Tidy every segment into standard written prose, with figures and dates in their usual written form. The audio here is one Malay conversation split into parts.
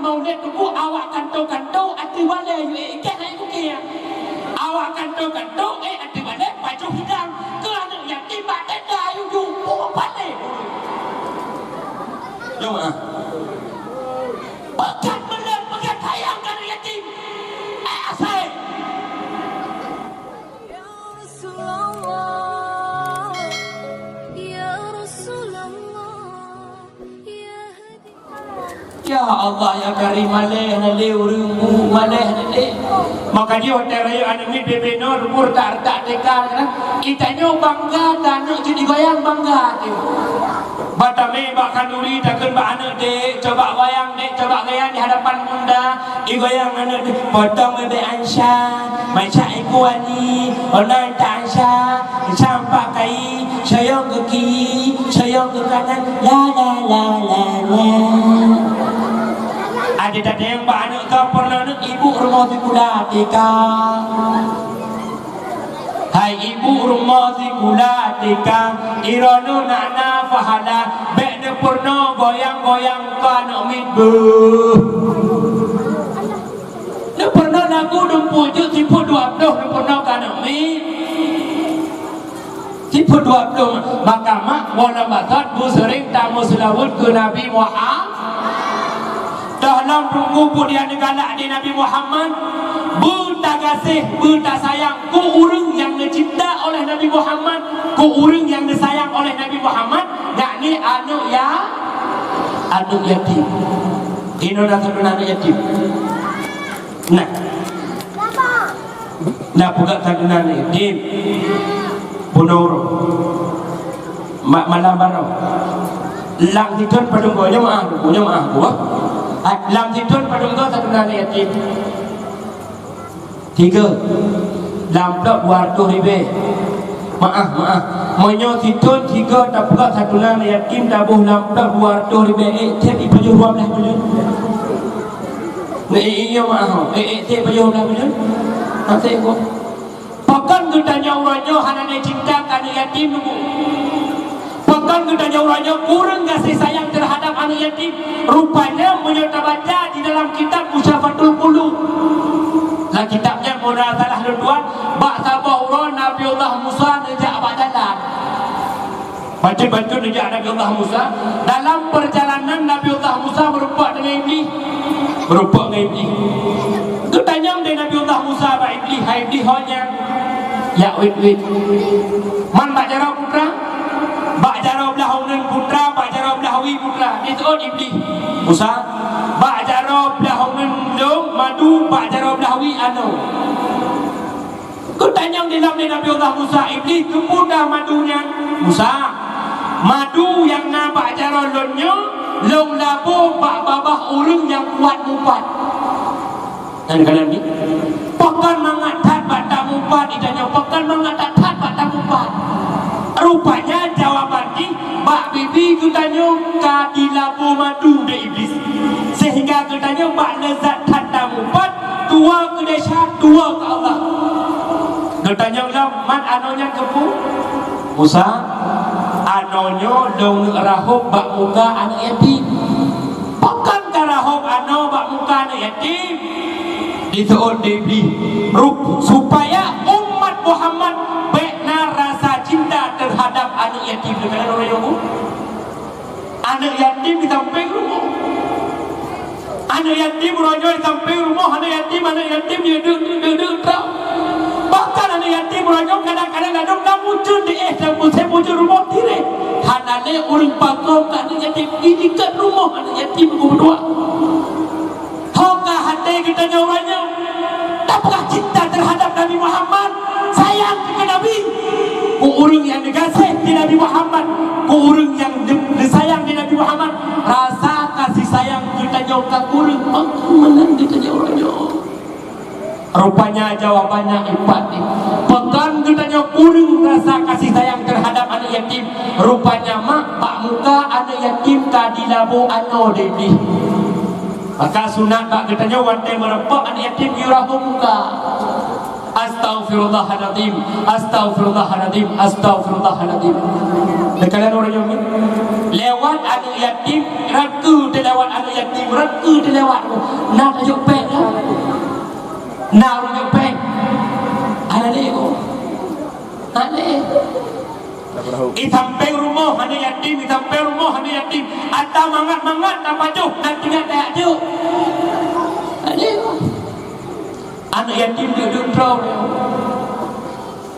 maulid tu awak kanto-kanto ati wale yu ikan ai kukia. Awak kanto-kanto ati wale baju hitam. Ke anak yatim bak tenda yu balik. Jom Pekat belum pekat sayang kan yatim. Asal. Ya Rasulullah, Ya Rasulullah, Ya Hadi. Ya Allah ya Karim malih nale urungmu malih nale. Maka dia hotel raya anak ni bebe no rumur tak tekar kan. Kita nyo bangga dan nak jadi goyang bangga tu. Batame bakal duri takkan bak anak dek coba wayang dek coba gaya di hadapan bunda i goyang anak dek potong bebe Ansha macam ikuani onai tak Ansha sampak kai sayang ke kiri sayang ke kanan la la la la la. Ada tak yang bak anak kau pernah nak ibu rumah si kuda tika. Hai ibu rumah si kuda tika ironu nana fahala bek de purno goyang-goyang ka nak midbu. De purno lagu dumpu je tipu 20 de purno ka nak mid. Tipu 20 maka mak wala batat bu sering tamu selawat ke Nabi Muhammad. Dalam kubur dia galak di Nabi Muhammad tak kasih, tak sayang ku urang yang dicipta oleh Nabi Muhammad, ku urang yang disayang oleh Nabi Muhammad, yakni anak yatim. Ini dah satu anak yatim. Nah bukan satu anak yatim. Punur malam baru. Lang hitun padung gonya maah gua. Lang hitun padung gua satu anak yatim. 3 dalam 200 ribu maaf monyo situn 3 tak buka satu nama yatim tabuh dalam 200 ribu cek ipaju 12 bulan iya maaf cek ipaju 12 bulan nanti aku pakan kita nyawranyo hanane cinta kana yatim nunggu pakan kita nyawranyo kurang kasih sayang terhadap anak yatim rupanya menyerta baca di dalam kitab Musyafatul Qulub. Lah kitabnya Munazalah Ridwan bak sabahura Nabiullah Musa nejak badalan. Baca-baca nejak Nabiullah Musa dalam perjalanan Nabiullah Musa berupa dengan iblis. Ketanya dengan Nabiullah Musa ba iblis, hai iblis honya. Ya wit. Man bak jara putra? Bak jara belah unen putra, bak jara belah wi putra. Itu iblis. Musa bak jara belah unen dong madu bak jara belah wi anu. Ketanya dalam Nabi Allah Musa iblis kemudah madunya. Musa madu yang nabak jara lonyo long labo bak babah urang yang kuat mumpat. Dan kalian ni pakan mangatat bak mumpat ditanya pakan mangatat bak mumpat. Rupanya jawaban ni bak bibi ketanya kadilabu madu de iblis. Sehingga ketanya bak lezat tanda mumpat tua ke desa tua ke Allah. Ketanya ulang man anonya kepu Musa anonyo dong rahop bak muka anak yatim. Pakan karahop ano bak muka anak yatim. Dituun dibeli supaya umat Muhammad bekna rasa cinta terhadap anak yatim. Dengan orang yang anak yatim di samping rumah. Anak yatim meronjol di samping rumah. Anak yatim dia duduk. Bahkan anak yatim meronjol kadang-kadang dah muncul di saya muncul rumah tiri. Hanale orang pakau ke anak yatim ini dekat rumah anak yatim berdua. Tahukah hati kita nyawanya? Apakah cinta terhadap Nabi Muhammad? Sayang kepada Nabi. Ku urang yang dikasih di Nabi Muhammad, ku urang yang disayang di Nabi Muhammad. Rasa kasih sayang kita jauh ke kurang, mana kita jauh jauh. Rupanya jawabannya empat ni. Pekan kita jauh kurang rasa kasih sayang terhadap anak yatim. Rupanya mak pak muka anak yatim kadilabu ano debi. Maka sunat bak katanya wantai merepok anak yatim yurahu muka. Astaghfirullahaladzim. Dekat orang yang lewat anak yatim, raka terlewat anak yatim, raka terlewat. Nak tajuk pek dah. Nak tajuk pek. Anak dia ko. Anak dia. Sampai rumah anak yatim, sampai rumah anak yatim. Atau mangat-mangat nak pajuh, nak tinggal tak je. Anak dia ko. Anak yatim dia duduk terau.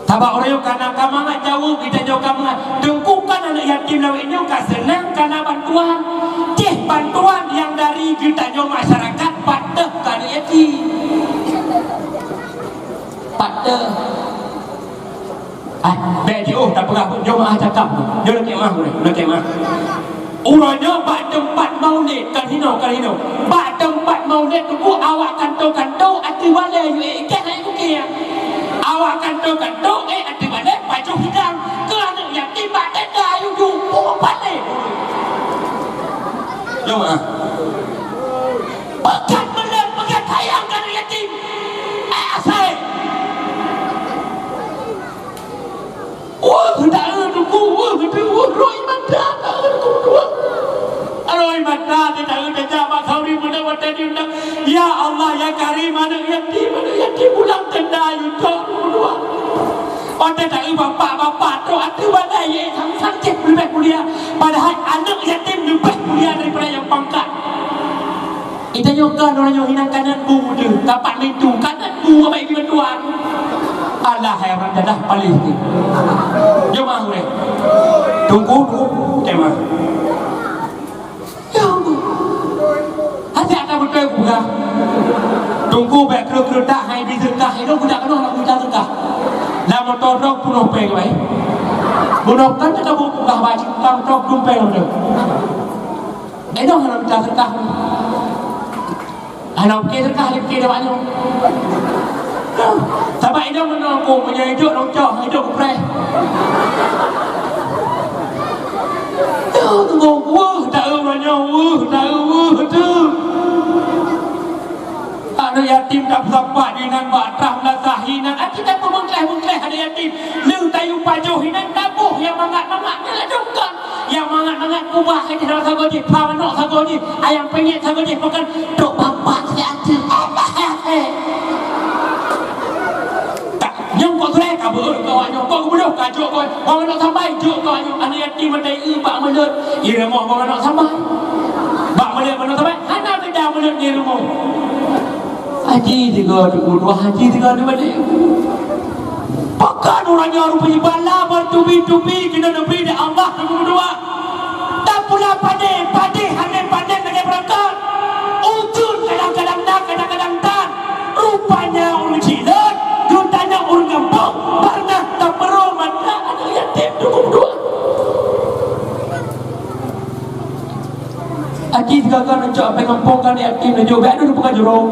Tabak orang yang karena kamangat jauh, kita jauh kamangat. Dengkukan anak yatim lawan ini, kan senang karena bantuan. Bantuan yang dari kita jauh masyarakat, patah ke anak yatim. Patah. Bagi tak pernah pun, jom cakap. Jom nak kemah boleh, nak kemah. Uranya bak tempat maulid, kan hino. Bak tempat maulid tu, awak kanto-kanto, ati wala yu ikan aku kia. Awak kanto-kanto, ati wala baju hidang. Kerana yatim bak tenda yu balik. Jom pekat belah, pekat sayang kan yatim. Asal. Wah, tak ada tu, roi mata, tak ada tu. Roi mata, tak ada jawab kau ni muda mata ni undang. Ya Allah, ya Karim, anak yatim ulang tenda itu dua. Orang tak ada bapak tu, ada mana ye, sang cek lebih mulia. Padahal anak yatim lebih mulia daripada yang pangkat. Kita juga orang yang hina kanan bu tu, dapat mintu kanan bu apa ibu tuan. Allah yang dah paling ni. Jom boleh. Tunggu. Kemah. Ya Allah. Hati akan betul buka. Tunggu baik kru tak hai di sedekah. Itu budak kena nak budak sedekah. Dah motor dok punuh peng baik. Budak kan kita buka baju tam dok dumpeng tu. Itu nak budak sedekah. Anak ke sedekah ke dawanya. Sebab itu menunggu punya hidup longcong, hidup kupres. Tunggu, tak banyak, tu. Anak yatim tak sempat dengan batrah melazah hinan. Kita pun mengkleh ada yatim. Lu tayu pajuh hinan tabuh yang mangat-mangat ni lah dongkang. Yang mangat-mangat kubah ke dalam sagoji, pamanok sagoji, ayam penyet sagoji, makan dok bapak saya ada. Yang kau surai kabur kau anyo kau kemudian kajuk kau orang nak sampai juk kau anyo anak yatim mandai bak melut di rumah orang nak sampai bak melut mana sampai hana tidak melut di rumah haji tiga dua haji tiga dua balik pakan orangnya rupanya bala bertubi-tubi kita nabi di Allah kedua tak pula pandai hanya pandai dengan berangkat ujung kadang-kadang tak rupanya orang cilat tanya orang kampung pernah tak perlu mata anak yatim dua. Haji gagal nak apa kampung kan yatim dan jauh aduh bukan jurung.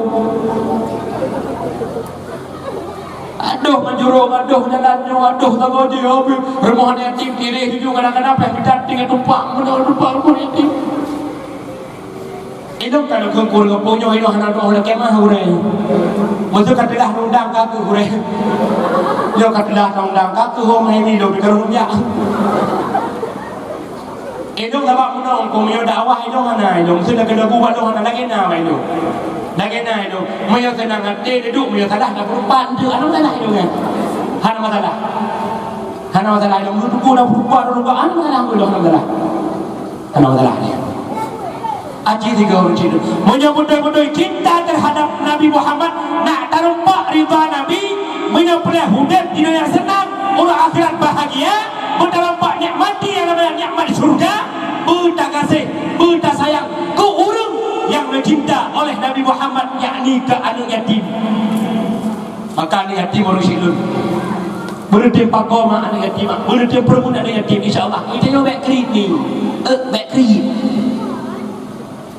Aduh menjurung, aduh jalannya, aduh tagoji habis rumah yatim kiri hujung kadang-kadang apa kita tinggal tumpang rumah yatim. Itu kalau kengkur kepunya itu hendak orang kemah hurai. Masa katalah undang kaku hurai. Dia katalah undang kaku rumah ini do bikarunnya. Itu sebab menong kumio dakwah itu mana itu. Sudah kena buat itu mana lagi nama itu. Lagi nama itu. Maya senang hati duduk maya salah nak perubahan tu anu salah itu kan. Hana masalah. Itu duduk dah perubahan anu salah itu hana masalah ni. Haji tiga orang itu menyebut-nyebut cinta terhadap Nabi Muhammad nak terumpak ridha Nabi menyebutnya hudat di dunia senang orang akhirat bahagia menerumpak nikmati yang namanya nikmat surga buta kasih buta sayang ke orang yang mencinta oleh Nabi Muhammad yakni ke anak yatim maka anak yatim orang silun berhenti pakoma anak yatim berhenti perempuan anak yatim insyaAllah kita yang baik kerit ni baik kerit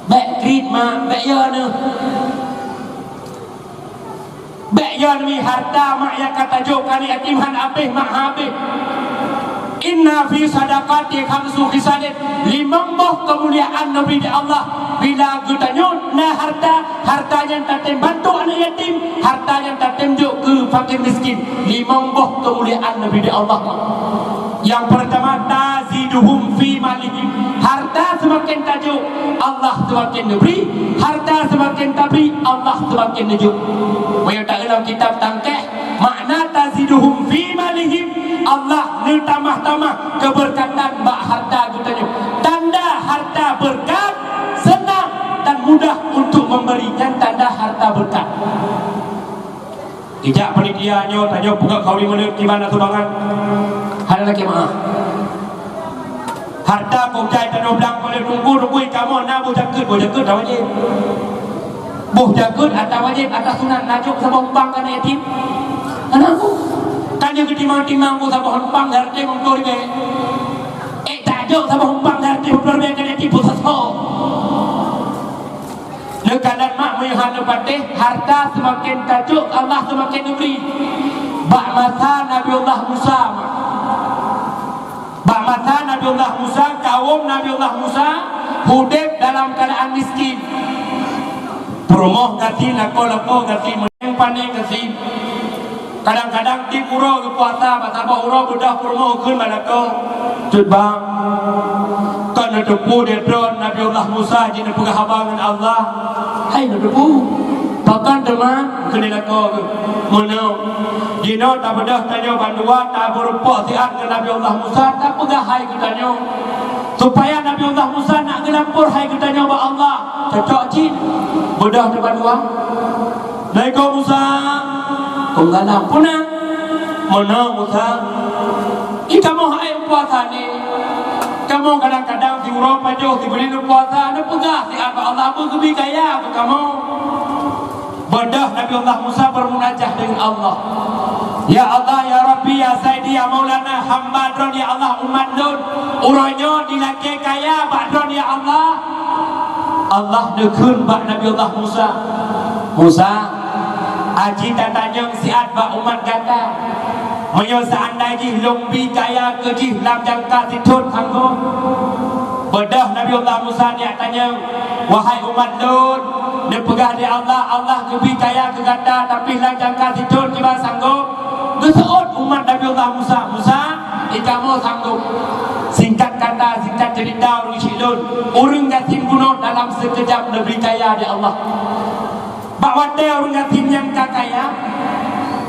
baik krit ma baik ya ni baik ya ni harta mak yang kata jokan yatim han habis mak habis inna fi sadaqati khamsu khisalin limambah kemuliaan Nabi di Allah bila gutanya nah harta yang tatem bantu anak yatim harta yang tatem juk ke fakir miskin limambah kemuliaan Nabi di Allah yang pertama tazim taziduhum fi malihim. Harta semakin tajuk, Allah semakin beri. Harta semakin tabri, Allah semakin nejuk. Mereka tak dalam kitab tangkeh, makna taziduhum fi malihim, Allah ni tambah-tambah keberkatan bak harta kita. Tanda harta berkat, senang dan mudah untuk memberikan tanda harta berkat. Ijak panitianya tanya buka kau 5 menit gimana sumbangan. Ada lagi maaf. Harta kau jai tanah belang boleh tunggu kamu nak bu jakut dah wajib. Bu jakut atas wajib atas sunat najuk sama umpang kan yatim. Anakku tanya ke timang-timang ku sama umpang harta mengkau ni. Tajuk sama umpang harta mengkau ni kan yatim pusat ho. Nekadan mak melihat patih harta semakin tajuk Allah semakin diberi. Bak masa Nabiullah Musa. Bak masa Nabiullah Musa, kaum Nabiullah Musa hidup dalam keadaan miskin. Perumoh kasih lako-lako kasih meneng panen kasih. Kadang-kadang di pura ke puasa pasal pura budak perumoh kun malako. Cut bang. Kan ada depu dia drone Nabiullah Musa jin pegah habangan Allah. Hai ada depu. Pakan teman kena lako ke. Mana Dino tak bedah tanya bandua tak berupa siat ke Nabi Allah Musa tak pegah hai ke tanya supaya Nabi Allah Musa nak ngelampur hai ke tanya ba Allah cocok cik bedah tu bandua Assalamualaikum Musa kau ngalam puna mana Musa kamu hai puasa ni kamu kadang-kadang si urang pajuh si beri puasa ada pegah siat ba Allah pun kebi kaya ke kamu. Bedah Nabi Allah Musa bermunajah dengan Allah. Ya Allah, Ya Rabbi, Ya Sayyidi, Ya Maulana, hamba dron Ya Allah umat dun. Uranyo dilaki kaya ba'dron Ya Allah. Allah dekun bak Nabi Allah Musa. Musa, aji tatanya siat bak umat kata. Menyo seandai jih lombi kaya ke jih lam jangka situt kanggo. Bedah Nabi Allah Musa dia tanya, wahai umat Lut, dia pegah di Allah, Allah lebih kaya ke ganda tapi lang jangka situt kita sanggup. Geseut umat Nabi Allah Musa, Musa, kamu sanggup. Singkat kata, singkat cerita orang Lut, orang yatim bunuh dalam sekejap lebih kaya di Allah. Bawa dia orang yatim yang kaya.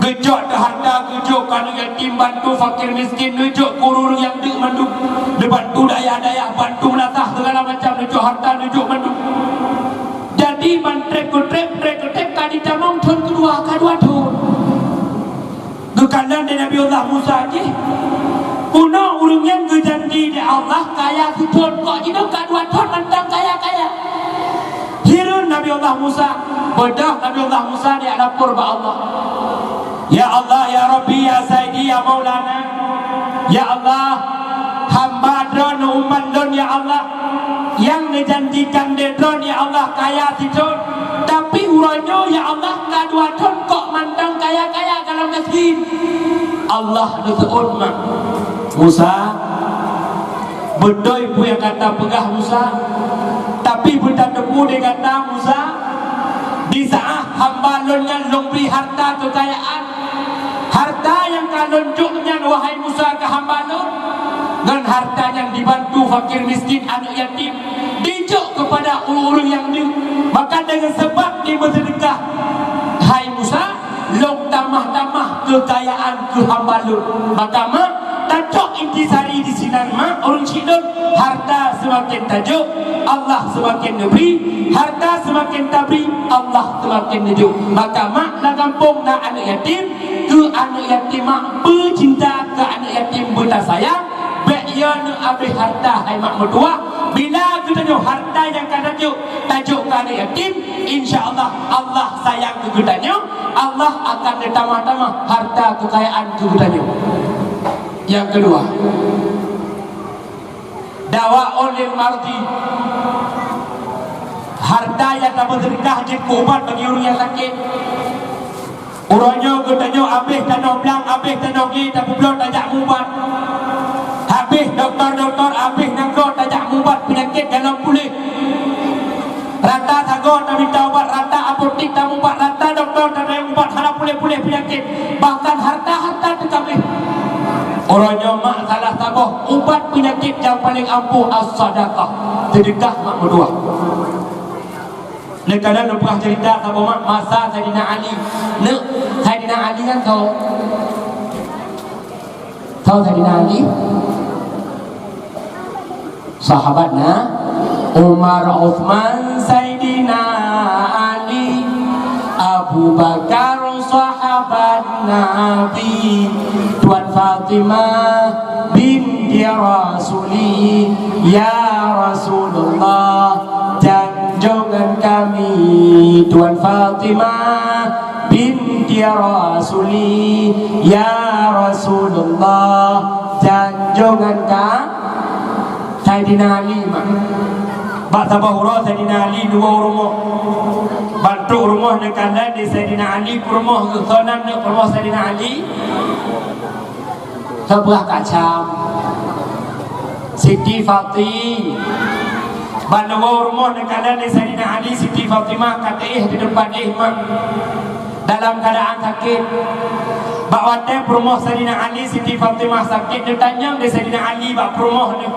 Gejok dah harta, gejok kalau yatim bantu fakir miskin, gejok kurur yang dek mandu, bantu daya-daya, bantu menatah segala macam, gejok harta, gejok mandu. Jadi bantrek kadi tamang tahun kedua tahun. Gekalan dari Nabi Allah Musa je. Puno urung yang gejanji di Allah kaya situn kok jadi kedua tahun mentang kaya-kaya. Hirun Nabi Allah Musa, bedah Nabi Allah Musa dia lapor ba Allah. Ya Allah, Ya Rabbi, Ya Sayyidi, Ya Maulana, Ya Allah, hamba dron umat dron Ya Allah, yang dijanjikan de dron Ya Allah kaya situn, tapi uranyo Ya Allah kadua ton kok mandang kaya-kaya kalau miskin. Allah nutuun mak Musa, bedoi pu yang kata pegah Musa, tapi benda depu dia kata Musa, di saat hamba lonnya lombri harta kekayaan. Harta yang kalunjuknya wahai Musa ke hamba lu, dan harta yang dibantu fakir miskin anak yatim dijuk kepada orang-orang yang ni. Maka dengan sebab dia bersedekah, hai Musa, long tamah-tamah kekayaan ke hamba lu. Maka mak tajuk intisari di sinan mak orang Cina, harta semakin tajuk Allah semakin nebri, harta semakin tabri Allah semakin nejuk. Maka mak nak kampung nak anak yatim ke anak yatim mak bercinta ke anak yatim bertak sayang. Baik ia nak habis harta hai mak mertua. Bila kita tajuk harta yang kata tajuk ke anak yatim, insya-Allah Allah sayang ke kita, Allah akan ditambah-tambah harta kekayaan ke kita. Yang kedua, dakwah lil mardi, harta yang dapat berkah jadi obat bagi orang yang sakit. Orangnya katanya habis tanah belang, habis tanah gi, tapi belum tajak mubat. Habis doktor-doktor, habis nangkot tajak mubat penyakit dalam pulih. Rata sagot tak minta ubat, rata apotik tak mubat, rata doktor tak ada ubat, harap pulih-pulih penyakit. Bahkan harta-harta tu kami. Orangnya mak salah saboh ubat penyakit yang paling ampuh as-sadaqah, sedekah mak berdua. Kadang nak pernah cerita sama mak masa Saidina Ali. Saidina Ali kan tahu Saidina Ali sahabatnya Umar, Uthman, Saidina Ali, Abu Bakar sahabat Nabi, Tuan Fatimah binti Rasuli, ya Rasulullah jangan kami. Tuan Fatimah binti Rasuli, ya Rasulullah jangan kami. Saidina Ali Bak Tabahura Saidina Ali dua rumah. Bantu rumah ni kandang di Saidina Ali, rumah Sonan ni rumah Saidina Ali. Sebelah kacam Siti Fatih. Bantu rumah ni kandang di Saidina Ali, Siti Fatimah kata di depan mak dalam keadaan sakit. Bak wadah rumah Saidina Ali, Siti Fatimah sakit. Dia tanya di Saidina Ali bak rumah ni,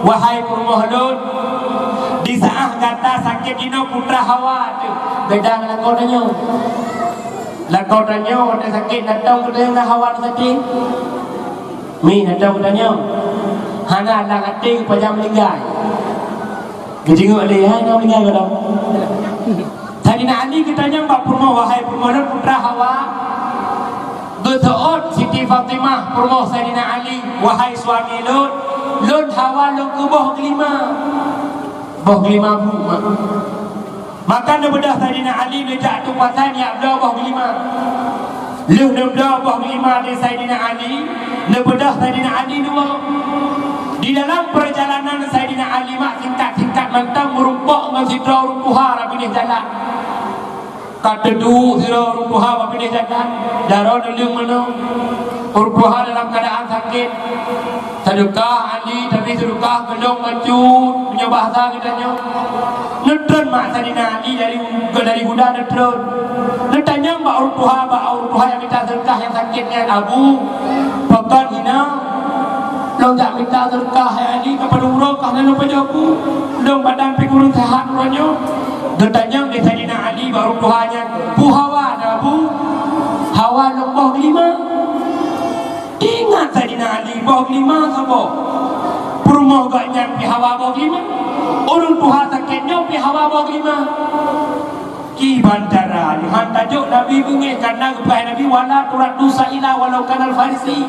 wahai rumah lun, di saat kata sakit ini putra Hawa tu beda dengan kau tanya. Lah kau tanya ada sakit datang ke dia Hawa sakit. Mi datang tanya. Hana nak hati kepada meninggal. Kejenguk dia hai nak meninggal kau. Saidina Ali kita tanya bak rumah, wahai rumah lun putra Hawa. Geseot Siti Fatimah rumah Saidina Ali, wahai suami lun, lun Hawa lun ke boh kelima. Boh kelima bu. Maka dia bedah Saidina Ali dia jatuh pasal ya bedah boh kelima. Lu dia bedah boh kelima di Saidina Ali, dia bedah Saidina Ali dua. Di dalam perjalanan Saidina Ali mak tingkat-tingkat mantang merumpok dengan sidra rumpuha rapi dia jalan. Kata du sidra rumpuha rapi dia jalan. Darah dulu mana? Rumpuha dalam keadaan sakit. Sedekah Ali tapi sedekah gelong mancut punya bahasa katanya. Netron mak Saidina Ali dari kuda netron. Netanya mbak Rumpuha yang minta sedekah yang sakitnya Abu Bakar hina. Long tak minta sedekah yang Ali kepada urukah dan lupa jawabu. Long badan pengurus sehat urutnya. Netanya di Saidina Ali mbak Rumpuhanya Bu Hawa ada Bu Hawa lembah kelima. Ingat Saidina Ali bawa kelima siapa? Perumah gaknya pi Hawa bawa kelima. Orang Tuhan sakitnya pi Hawa bawa kelima. Ki bandara ni han tajuk Nabi bunyi karena kepada Nabi wala turadu sa'ila walau kanal farisi.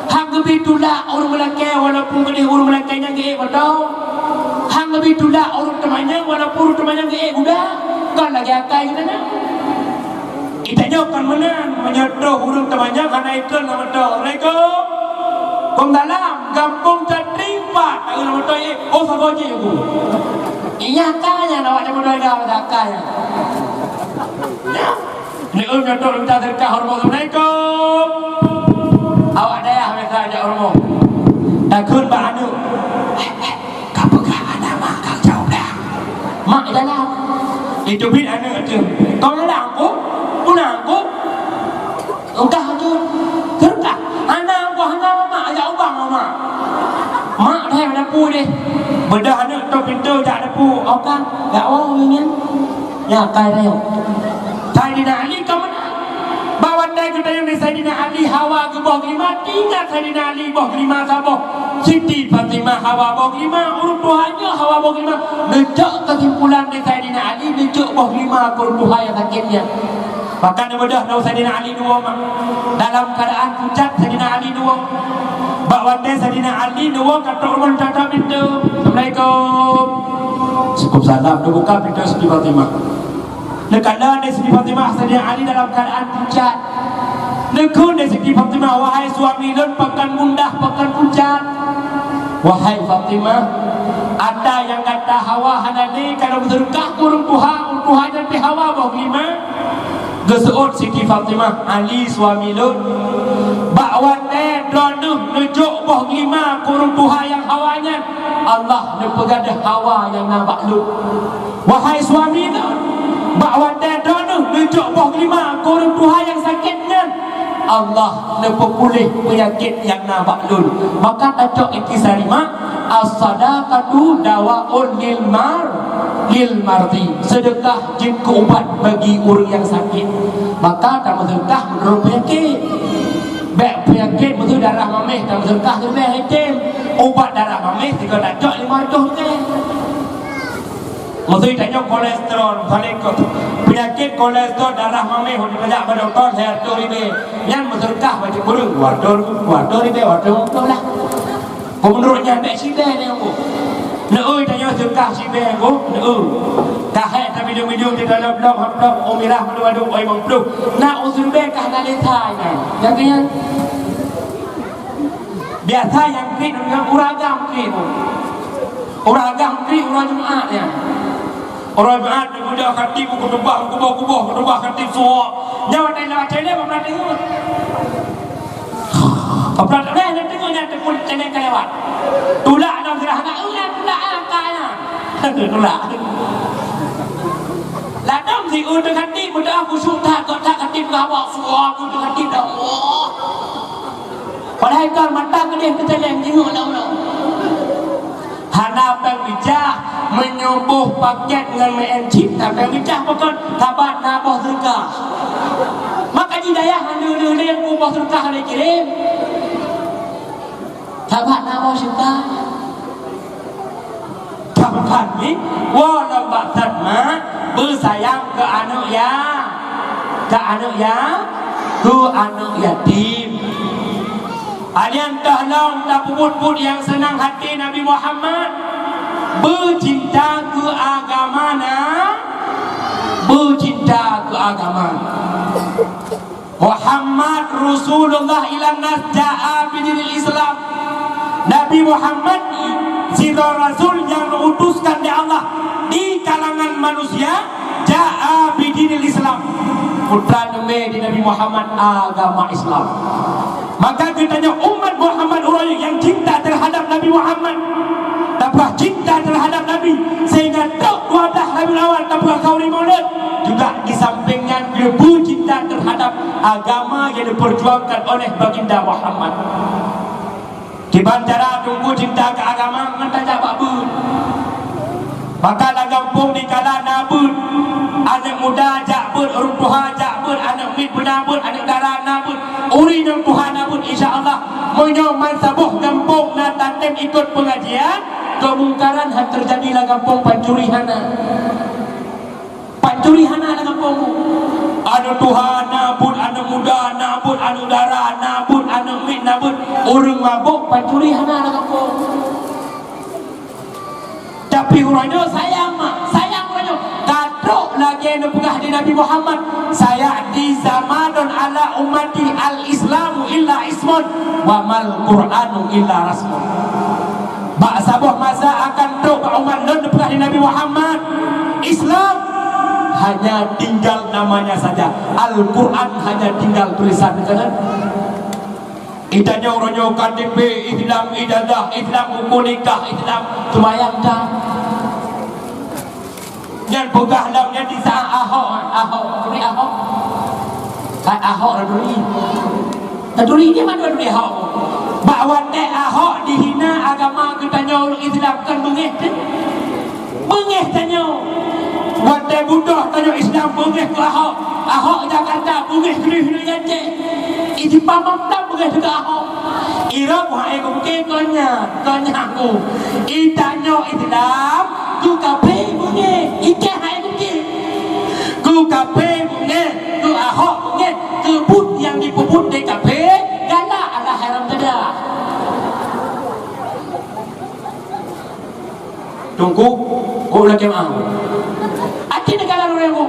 Hang gebitulah orang Melaka walaupun gede orang Melakanya ge betul. Hang gebitulah orang temannya walaupun temannya ge udah. Kan lagi akai katanya. Itanya akan menang menyedot huruf temannya karena itu nama betul. Assalamualaikum. Kong dalam kampung tertimpa. Tahu nama betul oh saboji aku. Iya kaya nak macam betul dah dah kaya. Ya. Ni nyedot minta sedekah hormat. Assalamualaikum. Awak dah biasa ajak hormat. Takut ba anu. Kapakah anak mak kau jauh dah. Mak dalam. Itu bit anak tu. Kau dalam aku? Aku engkau tu terkah anak aku hana mak ajak ubang mak mak dah ada pu deh bedah anak tu pintu jak ada pu okang gak wow ingin ya kai dah Saidina Ali kau mana bawa dah kita yang Saidina Ali Hawa ke bawah kelima tinggal Saidina Ali bawah kelima saboh Siti Fatimah Hawa bawah kelima urut Tuhannya Hawa bawah kelima necak kesimpulan di Saidina Ali necak bawah kelima urut Tuhan yang sakitnya. Bahkan dia bedah tahu Saidina Ali dua mak. Dalam keadaan pucat Saidina Ali dua. Bak wate Saidina Ali dua kata Umar tata pintu. Assalamualaikum. Cukup salam dia buka pintu Siti Fatimah. Dekatlah di Siti Fatimah Saidina Ali dalam keadaan pucat. Nekun di Siti Fatimah wahai suami lun pekan mundah pekan pucat. Wahai Fatimah, ada yang kata Hawa hanani kalau bersedekah kurung Tuhan dan pi Hawa bawah kelima. Geseut Siti Fatimah Ali suami lun bakwan dronuh nujuk boh lima kurung Tuhan yang hawanya Allah nepegadah hawa yang nampak lun. Wahai suami lun bakwan dronuh nujuk boh lima kurung Tuhan yang sakitnya Allah nepulih penyakit yang nampak dulu. Maka tajuk Intisarima as-sadaqatu dawaun lil mardi. Sedekah jika ubat bagi orang yang sakit. Maka tak sedekah menurut penyakit. Baik penyakit betul darah mamih tak sedekah tu dah hakim. Ubat darah mamih jika tajuk 500 kan. Maksudnya tanya kolesterol, penyakit kolesterol darah mamih untuk banyak doktor saya tu ini. Yang bersedekah bagi burung, wadah ini betul lah. Menurutnya tak sidai ni aku. Nak tanya sedekah sidai aku, nak. Kahek tapi video di dalam blog umirah madu oi mengpluh. Nak usul bekah nak letai ni. Jangan biasa yang kri dengan uragam kri tu. Uragam kri urang Jumaat ya. Orang Jumaat dia mudah khatib kubah khatib suap. Nyawa tak lewat channel pernah tengok. Pernah tengoknya tekul channel ke lewat. Tulak dalam serah nak tulak angkanya. Tulak. Ladam si untuk khatib untuk aku suka tak khatib ngawak suap untuk khatib dah. Padahal kan mata ke dia keteleng tengok dah. Hana pengijah menyubuh paket dengan menchip tak pengijah pokok tabat nabah sedekah. Maka hidayah dulu yang kubah sedekah dia kirim. Tabat nabah sedekah. Tabat ni wala batat ma bersayang ke anak ya. Ke anak ya. Ke anak yatim. Kalian tolong tak puput yang senang hati Nabi Muhammad bercinta ke agama bercinta ke agama. Muhammad Rasulullah ilan nas ja'a bidinil Islam. Nabi Muhammad si Rasul yang diutuskan oleh Allah di kalangan manusia ja'a bidinil Islam. Putra Nabi di Nabi Muhammad agama Islam. Maka katanya umat Muhammad orang yang cinta terhadap Nabi Muhammad, tanpa cinta terhadap Nabi sehingga tak wadah Nabi awal tanpa kauli maulid juga di sampingnya dia cinta terhadap agama yang diperjuangkan oleh baginda Muhammad. Kiban cara tunggu cinta ke agama mentajak babun. Maka la kampung di kala nabut anak muda jakbut, orang tua jakbut, anak mid penabut, anak dara nabut, uri dan Tuhan nabut insya-Allah menyoman sabuh kampung na tantem ikut pengajian kemungkaran yang terjadi la kampung pancurihana la kampung. Anak Tuhan nabut, anak muda nabut, anak dara nabut, anak mid nabut, orang mabuk pancurihana la kampung. Tapi orangnya sayang orangnya katrok lagi yang pegah di Nabi Muhammad. Saya di zamanun ala ummati al-islamu illa ismun wa mal qur'anu illa rasmun. Bak sabuh masa akan trok umat non pegah di Nabi Muhammad. Islam hanya tinggal namanya saja. Al-Quran hanya tinggal tulisan saja. Idanya orangnya KTP, Islam idadah, Islam hukum nikah, Islam semayang dah. Yang pegah dalamnya di saat Ahok Duri dia mana Duri Ahok? Bahawa tek Ahok dihina agama katanya orang Islam kan bengih tanya. Wadah budak tanya Islam bengih ke Ahok Jakarta bengih kena janji. Iti pamam tak bengih juga Ahok. Ira buhai aku mungkin konya aku. Itanya Islam ku kape bengih. Ike hai aku mungkin. Ku kape bengih. Ku Ahok bengih. Kebut yang dipuput di kape gala ala haram tada. Tunggu ku lagi mau. Ati negara orang aku.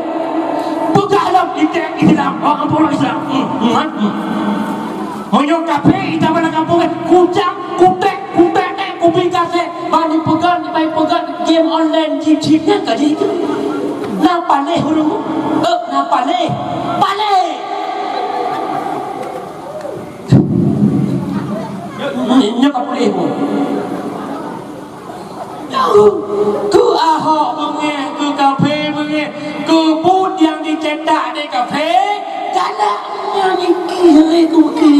Bukalah Islam, orang pulau Islam. Monyo kafe ita mana kampung kucang, kutek, kuping kase, bani pegang game online chip-chipnya kali itu. Na paleh huru. Na paleh. Nya kapuleh mo. Ku Ahok bengih, ku kafe bengih, ku put yang dicetak di kafe galaknya ni tu ke.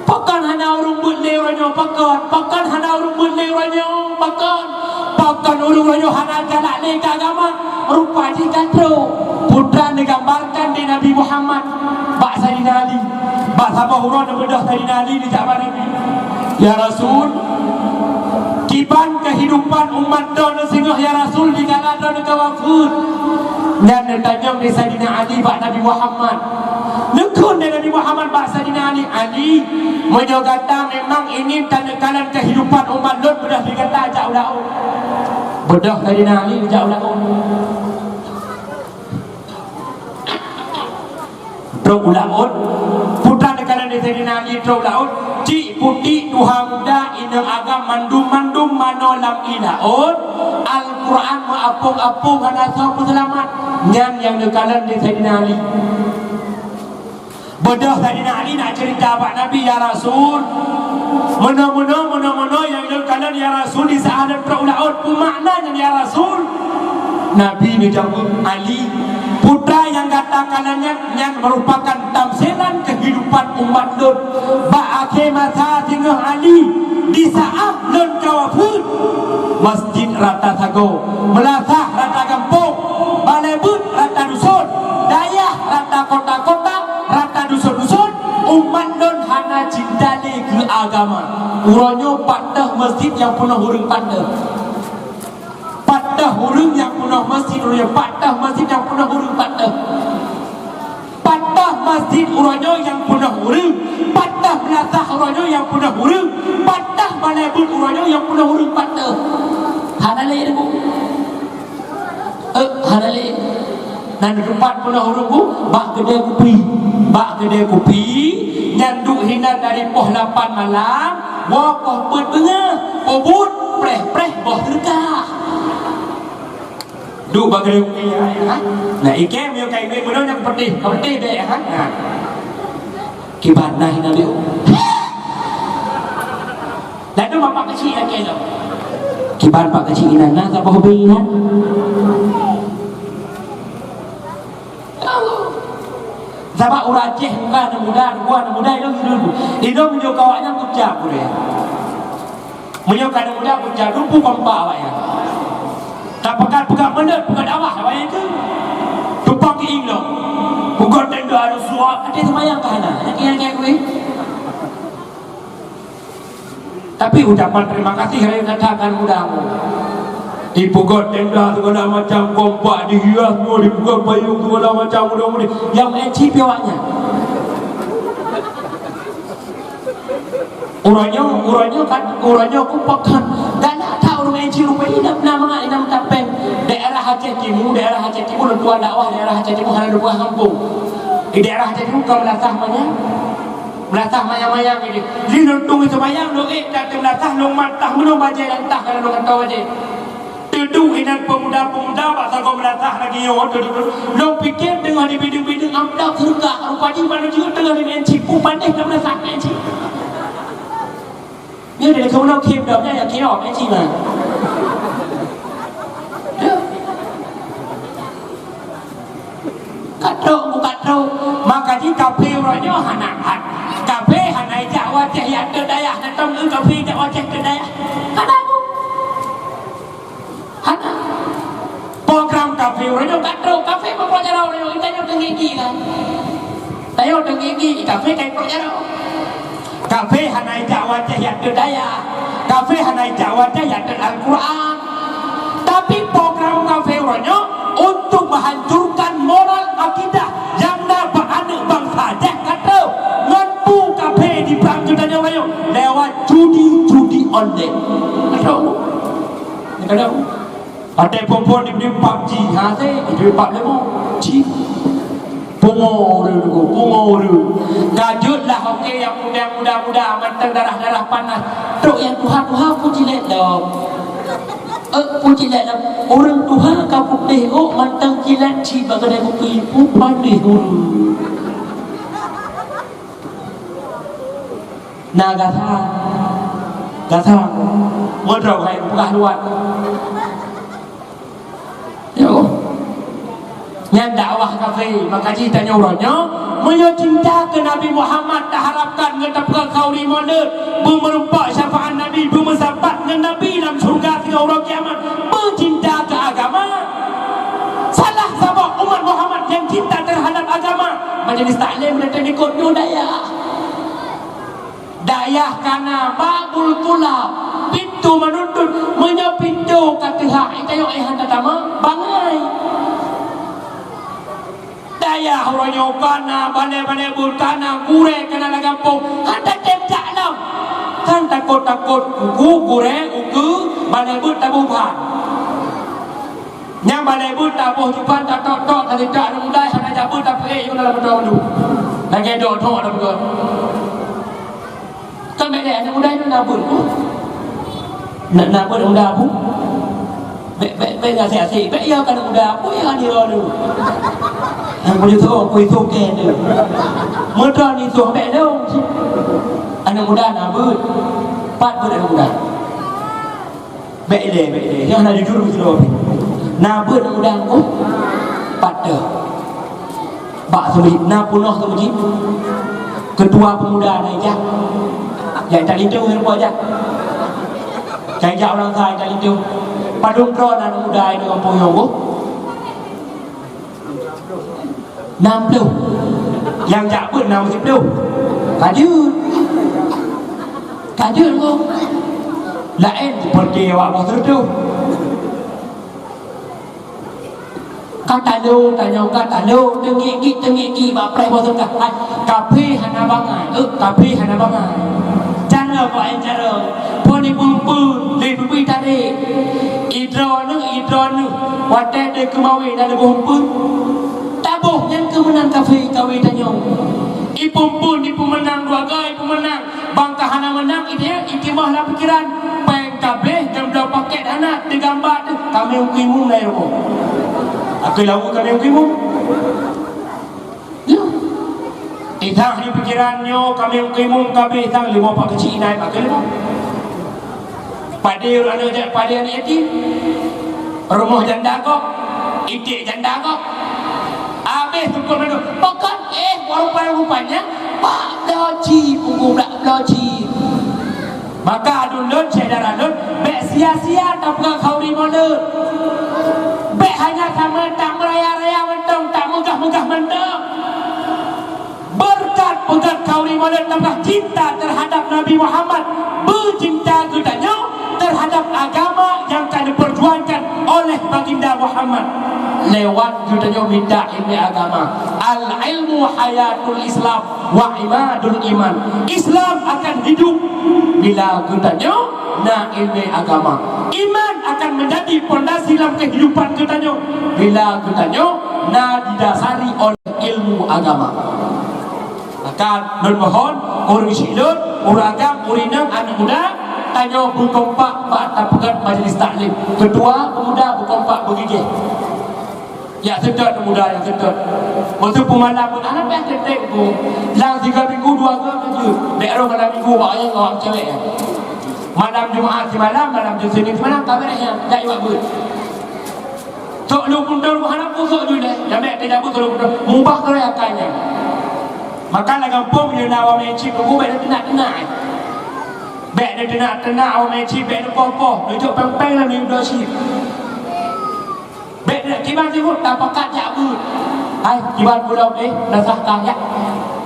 Pakan hana urung berleranyo pakan hana urung berleranyo pakan urung ranyo hana galak le agama rupa di katro putra digambarkan di Nabi Muhammad bak Sayyidina Ali bak Sabah Hurah bedah Sayyidina Ali di Ja'bar ini ya Rasul kiban kehidupan umat don singah ya Rasul di kala don kawafud dan ditanya di Sayyidina Ali bak Nabi Muhammad nekun dari Nabi Muhammad bak Sayyidina Ali menyogata memang ini tanda-tanda kehidupan umat don bedah dikata ajak ulau bedah Sayyidina Ali ajak ulau Truk ulaut putra negara Sayyidina Ali truk ulaut cik putih duha muda inang agam mandum manolam ilaut Al-Quran maapung-apung hana sahabat selamat nyan yang negara Sayyidina Ali bedah Sayyidina Ali nak cerita Pak Nabi ya Rasul mana yang negara ya Rasul di saat truk ulaut maknanya ya Rasul Nabi dijawab Ali putra yang katakanannya yang merupakan tamsilan kehidupan umat Lut ba'ake masa tinggal Ali di saat Lut kawafud masjid rata sago melasah rata kampung balebut rata dusun dayah rata kota-kota rata dusun-dusun umat Lut hana cintali ke agama uronyo patah masjid yang penuh hurung patah hurung yang penuh masjid patah masjid yang penuh hurung patah masjid uronyo yang penuh hurung patah melasah uronyo yang penuh hurung patah balebut uronyo yang penuh hurung patah hanale itu hanale dan tempat penuh hurung bu bak kedai kopi nyanduk hina dari poh 8 malam wakoh bengah obut preh boh terkah duk bagi dia ha nah ikem yo kai we benar yang pedih deh ha nah kibat nah hina dia dan tu bapak kecil lagi tu kibat pak kecil ina nah siapa hobi ina Sabak urajeh muka muda itu hidup menjauh kawannya kucap boleh menjauh kadang muda kucap rupu kompak awaknya tak pekat mendet pekat awak awaknya itu tumpang ke inglo pekat tenda ada suap ada semayang kahana yang kayak gue tapi ucapan terima kasih hari katakan mudamu dipegat tenda segala macam kompak dihias semua dipegat payung segala macam mudah-mudah yang mencip awaknya uranyo kupakan dan tahu orang mencip rupanya nama tapeng daerah Aceh Timur tuan dakwah daerah Aceh Timur ada 2 kampung di daerah Aceh Timur kau melatah mayang ini li nuntung itu mayang lo tak melatah lo matah menung baca dan tak kalau lo kata baca Tuduh inan pemuda-pemuda pasal kau melatah lagi yo lo pikir tengah di bidung-bidung amdak surga rupanya mana juga tengah di mencip pandai kau melatah mencip nếu để không đâu kìm được nha là ký đỏ mấy chị mà cắt râu maka di kafe orangnya hanak kafe hanai Jawa ceh yang kedaya nanti lu kafe Jawa ceh kedaya kanamu hanak program kafe orangnya cắt râu kafe pelajar orangnya kita nyoba gigi kan tayo gigi kafe kayak pelajar kafe hanai Jawa ceh yang kedaya kafe hanai Jawa ceh yang Al-Quran tapi program kafe orangnya untuk menghancurkan moral akidah yang dapat anak bangsa ceh kata ngampu kafe di Bangkutanya orangnya lewat judi online kata ada perempuan di PUBG hasil di PUBG cik Pungo Kajutlah okey yang muda manteng darah panas. Tok yang Tuhan puji let dah. Puji let dah. Orang Tuhan kau putih manteng kilat ci bagai kopi pu pandai dulu. Nah gata. Modal hai bukan luar. Ya. Yang dakwah kafe maka kita nyoranya menyo cinta ke Nabi Muhammad dah harapkan ngetap ke kau di mana bermerempak syafaat Nabi bermesabat dengan Nabi dalam surga tiga orang kiamat bercinta ke agama. Salah sama umat Muhammad yang cinta terhadap agama. Majlis taklim datang ikut nyo dayah. Dayah kana babul tulab pintu menuntut menyo pintu kata hak itayo hantar tama bangai. Daya orangnya kana bane-bane bulkana gure kana lagampung handa temjak lam kan takut-takut uku gure uku bane but tabuhan nyam bane but tabuh jupan tok-tok tadi tak ada mudai handa jabut tapi yo dalam betul dulu lagi dok tok ada betul kan beda ada mudai tu nabut nak nabut muda apa Bek nggak sih, bek ya kan muda apa ya ni dulu. Aku itu ke tu. Motor ni tu bek dong. Anak muda nabut, pat anak muda. Bek le, yang ada jujur betul. Nabut anak muda aku, pat dah. Pak sulit, napunah tu begini. Ketua pemuda naik jak, yang tak lintu apa jak. Kayak orang kaya tak lintu. Padung kron anak muda ini kampung yang 60 yang jak pun 60 kajut kau lain seperti awak bos tu kata lu tengi bapak bos tu kafe hana bangai cara apa yang cara pun pun lebih tarik idron wadah dia kemawi dah lebih pun tabuh yang kemenang kafe tanya ipu menang dua gay ipu menang bangka hana menang ikimah lah pikiran peng kabeh dan belah paket anak digambar tu kami ukimum lah ya aku lagu kami ukimum itang ni pikirannya kami ukimum kabeh itang lima pak kecil naik pakai lima pada anak yatim rumah janda kok itik janda kok habis tukar itu pokok rupanya pak loji punggung tak loji maka dulun cedera dulun bek sia-sia tak pernah kau di mana bek hanya sama tak meraya-raya mentong tak megah-megah mentong berkat kau di mana tak cinta terhadap Nabi Muhammad bercinta katanya terhadap agama yang akan diperjuangkan oleh baginda Muhammad lewat katanya minta ilmu agama. Al-ilmu hayatul Islam wa imadul iman. Islam akan hidup bila katanya na ilmu agama. Iman akan menjadi pondasi dalam kehidupan katanya bila katanya na didasari oleh ilmu agama. Maka bermohon orang silun, orang agam, orang enam anak muda tanya berkompak tak pegat majlis taklim. Kedua pemuda berkompak bergigih. Ya sedot pemuda yang sedot. Waktu pemalam pun anak peh ketek tu. Lang 3 minggu 2 ke je. Dek ro malam minggu awak yang awak cewek. Malam Jumaat semalam, malam Senin semalam kabarnya tak iwak ber. Tok lu pundul harap pusuk tu dah. Jamek tidak pun lu pundul. Mubah kerayakannya. Maka la kampung dia nak awak mencip aku baik dia tenang. Baik dia tenang awak mencip baik dia popoh. Duduk peng-peng lah ni dah sip. Baik dia kiban sibuk tak pakat jak bu. Hai kiban pulau dah sah kaya.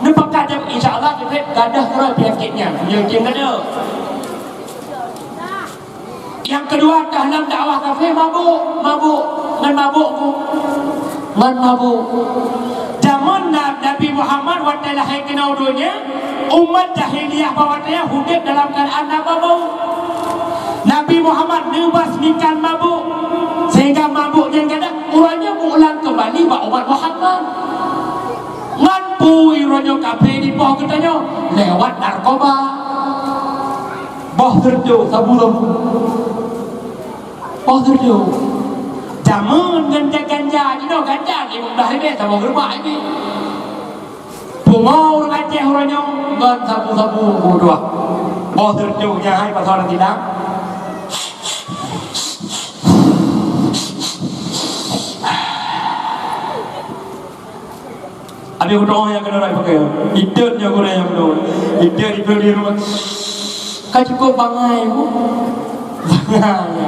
Ni pakat je insya-Allah kita gadah keroi penyakitnya. Penyakit gadah. Yang kedua dalam dakwah kafe mabuk zaman Nabi Muhammad waktu lahir ke dunia umat jahiliyah bawatnya hidup dalam keadaan mabuk. Nabi Muhammad membasmikan mabuk sehingga mabuk yang kada urangnya mengulang kembali bak umat Muhammad ngampu ironyo kafe di bawah katanya lewat narkoba boh terjo sabu-sabu boh terjo jamun ganja ni no ganja ni dah ini sama gerba ini pungau dengan Aceh orangnya gan sabu-sabu dua boh terjo nya hai pasal tidak Habis aku doa yang kena orang pakai. Idutnya aku yang doa. Idut di rumah. Kau cukup bangai bu.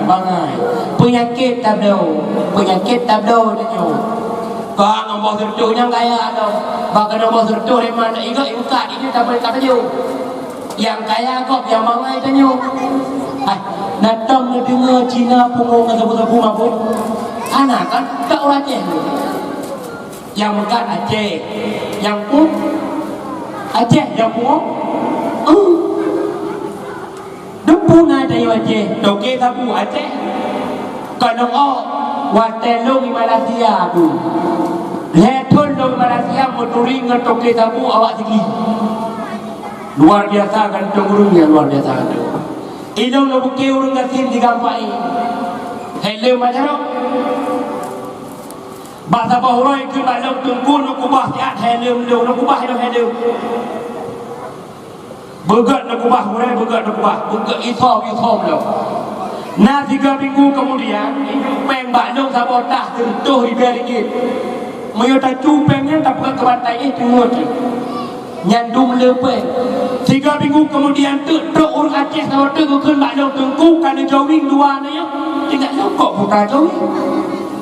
Bangai. Penyakit tak ada. Penyakit tak ada tu. Kau nombor sertuhnya kaya atau bahkan nombor sertuh di mana? Ingat ikat ini tak boleh kata you. Yang kaya kau yang bangai tanya. Datang dia dengar Cina punggung sabu-sabu mabuk. Anak kan tak orang Aceh. Yang bukan Aceh, yang pun Aceh yang pun. Depu na dari Aceh, toke sabu Aceh. Kalau watelong di Malaysia tu, letun dong Malaysia motori ngetoke sabu awak tinggi. Luar biasa kan tungurungnya luar biasa kan. Idong lo buke urung gasin digampai. Hello macam bahasa bahuroi ke balong tunggu nak kubah tiat hello nak kubah hello. Begat nak kubah hurai begat nak kubah. Begat isom lo. Nah 3 minggu kemudian peng balong sabotah tentuh di berikit. Mayota cupengnya tak pernah kebantai tengok. Nyandung lepe 3 minggu kemudian tu orang Aceh sama tu ke balong tengku kerana jawing dua ni tidak sokok buka jawing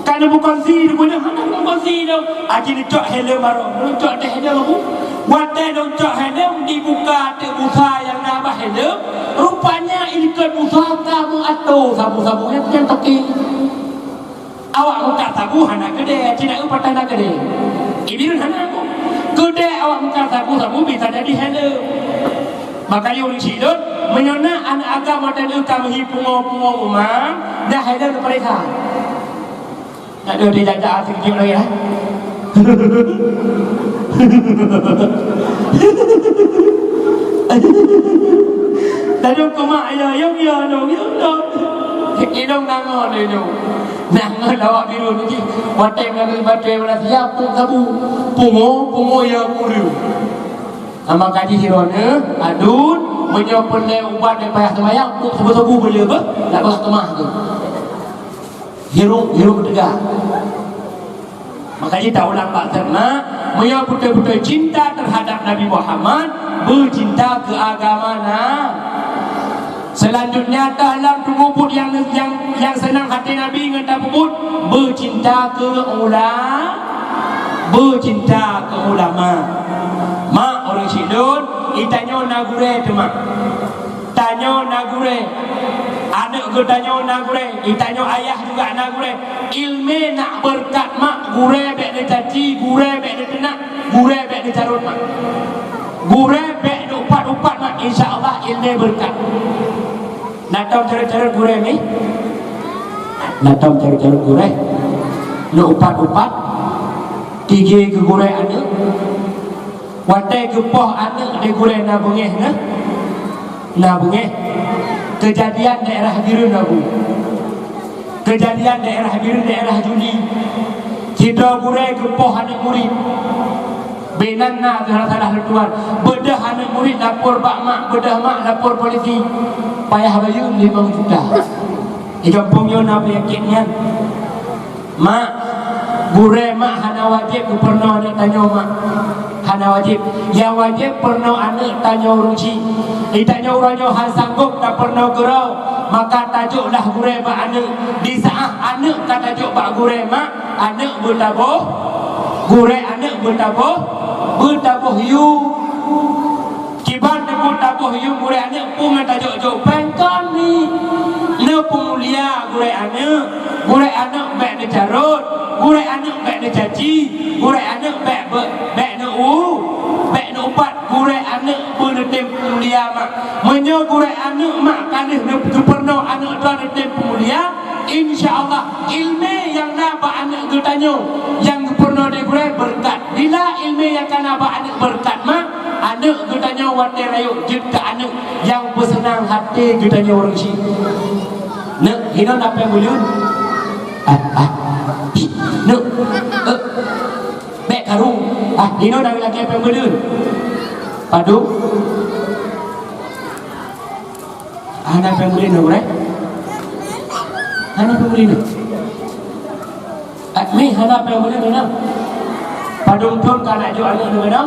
kerana bukan si dia punya anak bukan si dia aji ni cok helm baru cok deh helm aku wadah dong cok helm dibuka busa yang nabah helm rupanya ikan busa kamu atau sabu-sabu yang toki awak muka sabu anak gede tidak upah anak gede ini anak aku gede awak muka sabu-sabu bisa jadi helm. Makanya orang Sidon menyona anak agama dan ukam hipungo-pungo umam dah helm periksa. Tak ada dia jajak asik kecil lagi ya. Tadi kumak ya dong. Idong nango dulu. Nango lawak biru ni. Watai batu Malaysia pun sabu. Pungo ya kuriu. Nama kaji hirona adun menyopon le ubat de payah sembayang puk sabu-sabu boleh apa? Tak belah kemah tu. Hirup tegak. Makanya tak ulang pak terna menyop betul-betul cinta terhadap Nabi Muhammad, bercinta ke agama selanjutnya dalam pengubud yang senang hati Nabi dengan pengubud bercinta ke ulama. Mak orang Sidon, itanyo nagure tu mak. Tanyo nagure. Anak ke tanyo nagure, itanyo ayah juga nagure. Ilmu nak berkat mak, gure bek de caci, gure bek de tenak, gure bek de carut mak. Gure bek de upat-upat mak, insya-Allah ilmu berkat. Nak tahu cara-cara gure ni? Nak tahu cara-cara gure? Nak upat-upat, tiga ke gure anak. Watai gepoh anak di gure nabungeh nabungeh kejadian daerah biru nabu kejadian daerah biru daerah Juli kita gure gepoh anak murid benan na salah tuan bedah anak murid lapor pak mak bedah mak lapor polisi payah bayu 5 juta kampung yo na penyakitnya mak gure mak hana wajib ku pernah nak tanya mak hana wajib yang wajib pernah anak tanya urusi ditanya orangnya hal sanggup tak pernah gerau maka tajuklah gure bak anak di saat anak tak tajuk bak gure mak anak bertabuh gure anak bertabuh yu kibat bertabuh yu gure anak pun tajuk pengkon ni le pemulia gure anak bak de carut gure anak bak de caci gure anak bak de bak de upat gure anak bertem pemulia mak menyo gure anak mak kanih ne pernah anak tuan bertem pemulia insyaallah ilmu yang naba anak getanyo yang pernah de gure berkat bila ilmu yang kanaba anak berkat mak anak getanyo watai rayu jika anak yang bersenang hati getanyo orang si ne hinon apa buliun ne bek karung hinon dah lagi apa buliun padu anak pembeli ni boleh anak pembeli ni me anak pembeli ni nak Padung pun kan nak jual anak dulu dah.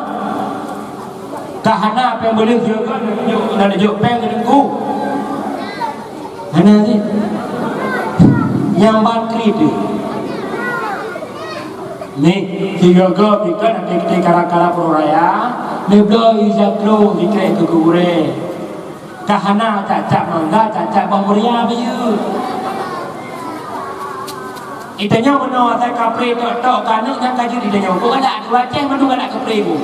Kahana apa yang boleh juga nak jual peng ke dengku. Mana sih? Yang bakri tu. Ni tiga gop ikan nanti kita kara-kara peruraya. Ni belum izaklo dikira itu gure. Kahana cacak mangga cacak bamburia bayu. Itanya mana saya kapri tok kanuk yang kaji di dalam kau ada dua ceh mana ada kapri bu.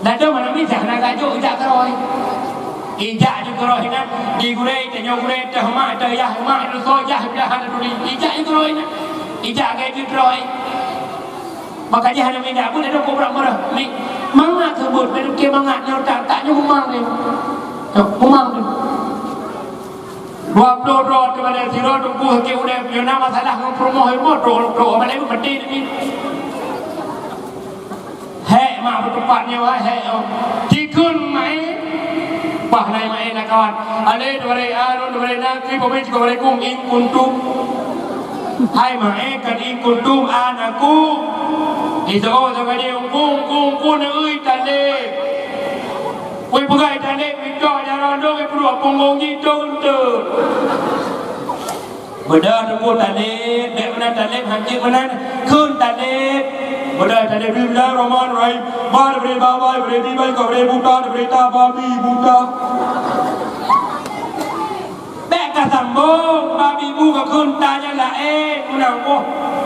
Nado mana bisa nak kajuk ijak keroi. Ijak juga keroi nak di gure itanya gure dah mak dah yah mak itu sojah dah ada dulu ijak juga keroi nak. Ijak kaji keroi. Makanya hanya minta pun ada kau berapa ni mangat sebut betul ke mangat yang taknya humang ni. Humang ni. 20 rod kepada siro tunggu ke udah punya masalah ngom promo hemo do apa lagi berarti ni hei mak bertepatnya wah hei tikun mai bah nai mai nak kawan ale dore aro dore nak ki bobe juga dore kung in kuntum hai mai kan in kuntum anakku itu oh sama dia kung ui tale wei pegai tale video jalan dong wei perlu punggung gitu tu beda tunggu tale dek mana tale hancur mana kun tale beda tale bida roman rai bar beri baba beri dibai kau beri buta beri babi buta dek kasambung babi buka kun tanya lah kunang oh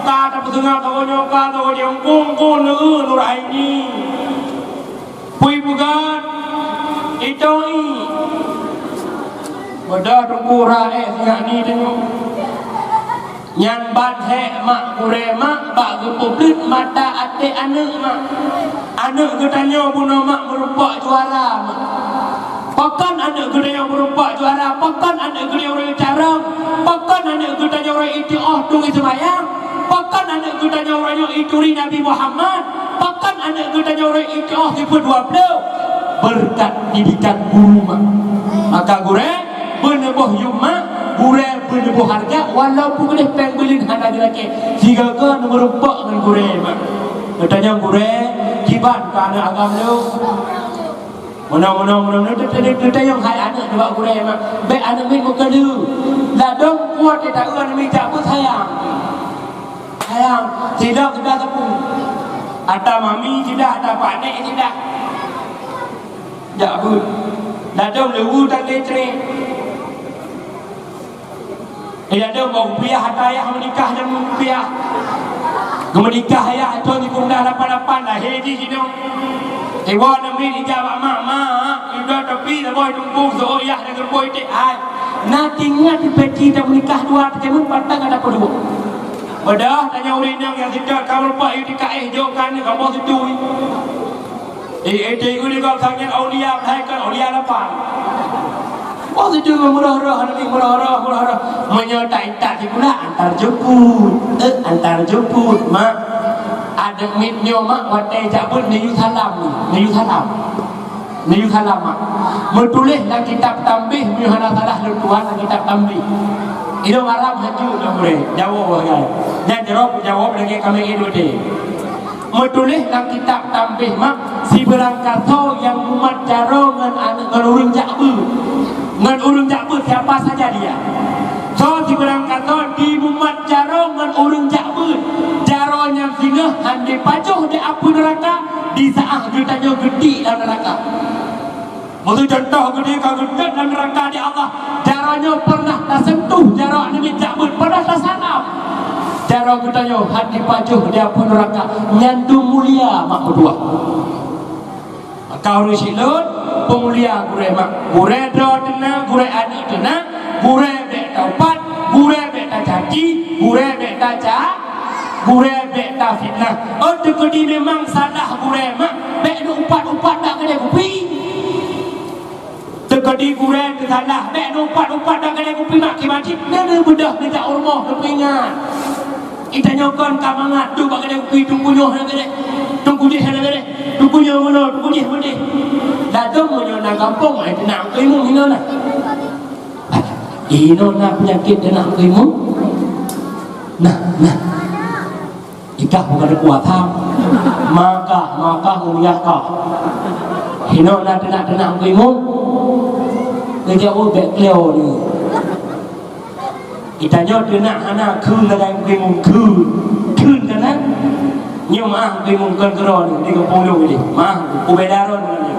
kata petengah kau nyoka kau yang kung nurai ni pui bukan itu beda tunggu rae sengak ni tengok nyan ban he mak kure mak bak publik mata ate anak ketanya puno mak merupak juara mak pakan anak ketanya merupak juara pakan anak ketanya orang carang pakan anak ketanya orang itu tungi semayang pakan anak ketanya orang yang ituri Nabi Muhammad pakan anak ketanya orang itu sifat 20 berkat didikan guru mak maka gure benebuh yuma gure benebuh harga walaupun boleh pengbelin hana dilaki jika ke merumpak dengan gure mak katanya gure kibat ke anak agam lu mana kita yang hai anak dua gure mak baik anak min muka lu ladong kuat dia tak uan min cabut sayang tidak kita tepung ada mami tidak ada pak nek tidak tak pun ladong lewu tak letre ladong mau piah hatayah menikah dan piah menikah ya itu di kundah 88 lah heji sidong ewa namin ijawab mak udah tapi dah boy tunggu so ya dengan boy dek ai natingnya di peti dah menikah dua temun patang ada kedua bedah tanya urinang yang tidak kamu lupa itu dikaih jauhkan kamu situ Ejek ini kalau tanya aulia, hai kan aulia apa? Oh itu murah, menyertai tak pula antar jemput, mak ada mitnya mak watai jabut niyu salam mak. Menulis dalam kitab tambih Yuhana salah lutuan dalam kitab tambih. Itu malam haju dah boleh jawab kan? Dan jawab lagi kami itu deh. Menulis dalam kitab tambih mak si berangkat yang umat jaro ngan urung jakbut siapa saja dia so si berangkat di umat jaro ngan urung jakbut jaro yang singa handi pacuh di apu neraka di saat jutanya gede dalam neraka maksud contoh gede kau gede dalam neraka di Allah jaronya pernah tak sentuh jaro ni jakbut pernah tak salam jaro gudanya hati pajuh dia pun neraka nyandu mulia mak berdua kau risilun pemulia gure mak gure do dena gure adik dena gure bek taupat gure bek caci gure bek taca gure bek fitnah oh tu kedi memang salah gure mak bek du upat tak kena kupi tekedi gure tu salah bek du upat tak kena kupi mak kimati nene bedah minta urmoh kepingat kita nyokon kamangat tu bak kena kupi tunggunya tunggu dia mana dah tu nak kampung nak kaimu ino lah ino nak penyakit dia nak kaimu nah ika nikah bukan kuat ham maka ngunyah kau hino na tenak kuimu kerja bek kleo ni kita nyo tenak anak khun la kuimu khun kan nhưng mà kuimu kan kero ni di kampung lu ni mah ku bedaron ni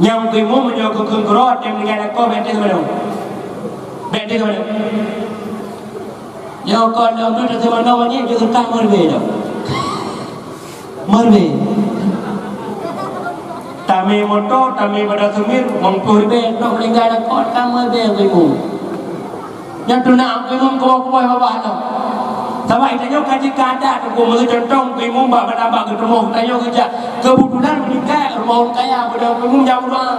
yang kuimu menyo ku khun kero yang negara ko bek mana bek mana Yo con đâu nó được mà đâu nhé cho ta mới về đâu mới về ta mê một tô ta mê vào đó thưa miết mong tuổi về nó lên gai là con ta mới về người ngủ nhưng từ nào cái mông cô quay vào bạn đâu ta vậy ta nhóc cái gì cả đã của mình cho trong cái mông bà đã bà cái mông ta nhóc cái chả cơ bụng đan mình cái ở mông cái à vừa đầu cái mông nhau đó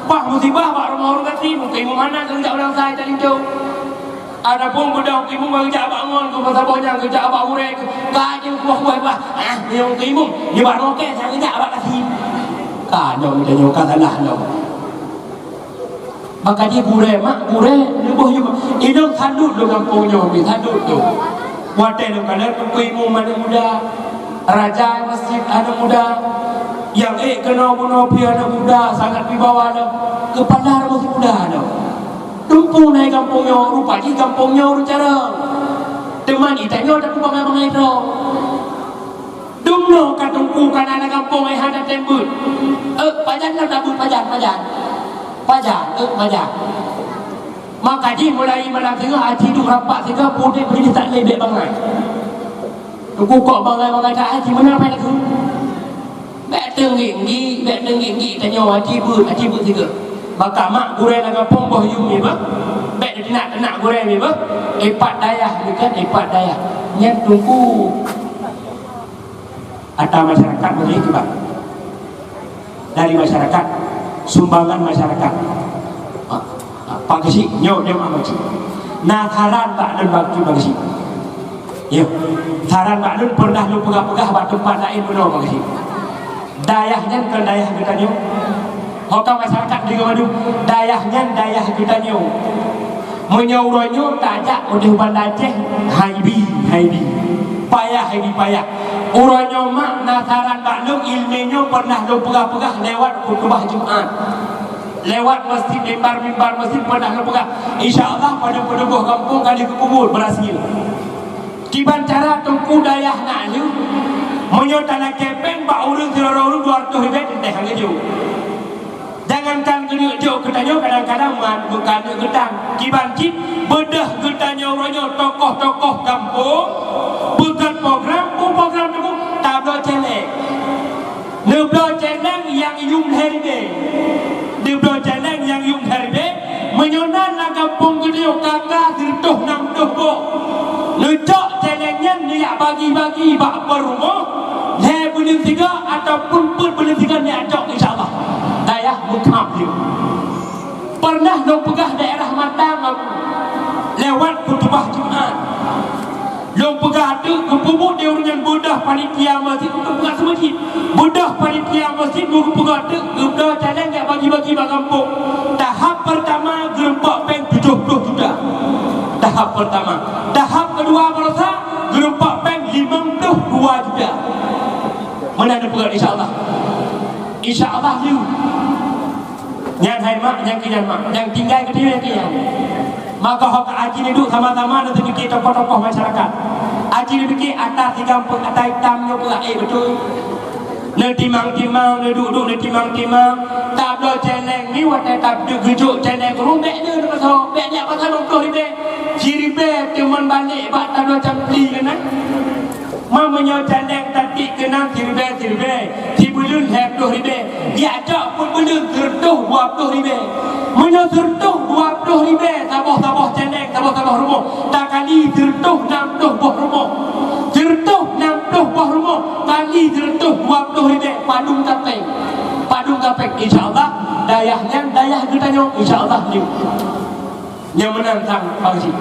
bà một thì ba bà mông cái gì một cái mông mana cái dạo đang sai ta đi châu Adapun budak kimung kerja bangun ke pasal banyak kerja abang urek kaje kuah-kuah bah yang kimung di baru ke saya kerja abang kasih kanyong kanyong katalah dong maka dia gure lebih juga idong tandut do kampung nyo bi tandut do wate do kana kimung mana muda raja masjid ada muda yang kena bunuh pia ada muda sangat di bawah do kepala masih muda do Tumpung naik kampungnya, rupanya kampungnya orang cara. Teman itanya ada bangai itu. Dumno katungku kan anak kampung ai hada tembut. Pajan lah dabut pajan. Maka dia mulai malam tengah haji duk rapat sehingga putih beri tak lebih bangai. Tunggu kok bangai tak haji mana apa tu? Bek tengi tanya haji but tiga. Maka mak gureh nak kampung boh yum ni bah bek dia nak gureh ni bah epat dayah ni kan epat dayah nyen tunggu ada masyarakat begitu bah dari masyarakat sumbangan masyarakat Pak Gesi nyo apa sih nah tharan Pak dan bagi Pak Gesi yo tharan Pak Dun pernah lu pegah-pegah batu tempat lain benar Pak Gesi dayahnya ke dayah kita nyo Hoka masyarakat di Madu dayahnya dayah kita nyo menyauronyo tajak udah bandar Aceh haibi payah uronyo mak nasaran baklum ilmenyo pernah lu pegah-pegah lewat khutbah Jumat lewat masjid mimbar masjid pernah lu pegah insyaallah pada penduduk kampung kali kubur berhasil kiban cara tungku dayah nak lu menyotana kepeng ba urang 200 ribu teh hangju jangankan kena jauh ketanyo kadang-kadang bukan getang kibancit bedah getanyo ronyo tokoh-tokoh kampung bukan program itu tablo celek neblo celeng yang yung herbe menyonan na kampung gede kakak dirtuh nang tuh bo necok celengnya dia bagi-bagi bak berumah le boleh tiga ataupun pun boleh tiga ni acok insyaallah dayah mukam dia pernah lo pegah daerah Matang lewat khutbah Jumat lo pegah tu kepubuk dia dengan budak panitia masjid untuk pegah masjid budak panitia masjid buku pegah tu budak jalan tak bagi-bagi bak kampung tahap pertama gerempak peng 70 juta tahap pertama tahap kedua berasa gerempak peng 52 juta mana ada pegah insyaallah you yang hai mak yang kian mak yang tinggal ke dia kian maka hok haji ni duduk sama-sama nanti kita tokoh-tokoh masyarakat haji ni duduk atas di kampung atas hitamnya pula betul ne timang-timang ne duduk ne timang-timang tak ada celeng ni watai tak ada gejuk celeng rumbek dia pasal bek dia pasal 20 ribu ciribe teman balik bak tak ada campli kan mamanya celeng tadi kena ciribe cibulun hep 20 ribu dia ajak pun belum tertuh 20 ribu mana tertuh 20 ribu tabah celeng tabah rumah tak kali tertuh 60 buah rumah tertuh 60 buah rumah kali tertuh 20 ribu padung kapek insyaallah dayahnya dayah kita nyo insyaallah ni yang menantang pagi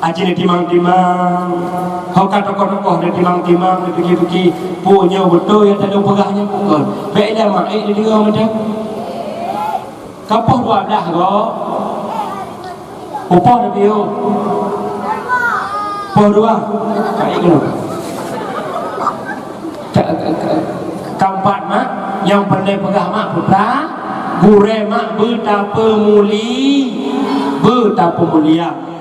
haji ni timang-timang kau kata tokoh-tokoh ni timang-timang ni pergi-pergi punya betul yang tak ada pegahnya bukan baik dah mak dia dengar macam kapoh 12 kau upah dah bio poh 2 baik ke yang pandai pegah mak putra, gure mak betapa mulia.